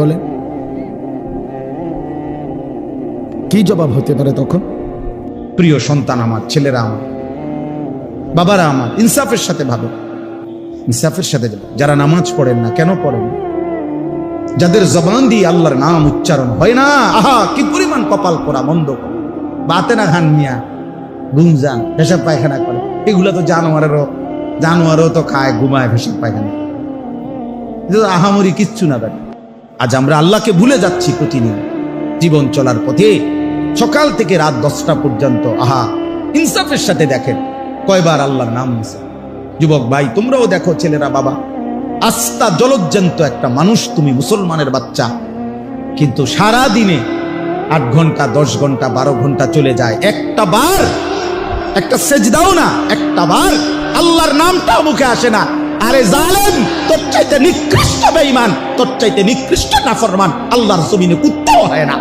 বলেন কি জবাব হতে পারে তখন? প্রিয় সন্তান আমার, ছেলেরা আমার, বাবারা আমার, ইনসাফের সাথে ভাবে, ইনসাফের সাথে যারা নামাজ পড়েন না, কেন পড়েন? যাদের জবান দিয়ে আল্লাহর নাম উচ্চারণ হয় না, আহা কি পরিমাণ কপাল পোড়া মন্দ। বাতে না খান মিয়া, গুমজান, পেশাব পায়খানা করে, এগুলা তো জানোয়ারও তো খায়, ঘুমায়, পেশাব পায়খানা, আহামরি কিচ্ছু না। বেটা, আজ আমরা আল্লাহকে ভুলে যাচ্ছি প্রতিদিন জীবন চলার পথে, সকাল থেকে রাত 10টা পর্যন্ত। আহা, ইনসাফের সাথে দেখেন কয়বার আল্লাহর নাম নিছে। যুবক ভাই, তোমরাও দেখো, ছেলেরা, বাবা, আস্তা জলজ্জান্ত একটা মানুষ তুমি, মুসলমানের বাচ্চা, কিন্তু সারা দিনে 8 ঘন্টা 10 ঘন্টা 12 ঘন্টা চলে যায়, একটা বার একটা সেজদাও না, একটা বার আল্লাহর নামটাও মুখে আসে না। আরে জালেম, তোর চাইতে নিকৃষ্ট বেঈমান, তোর চাইতে নিকৃষ্ট নাফরমান আল্লাহর জমিনে কুত্তাও হয় না।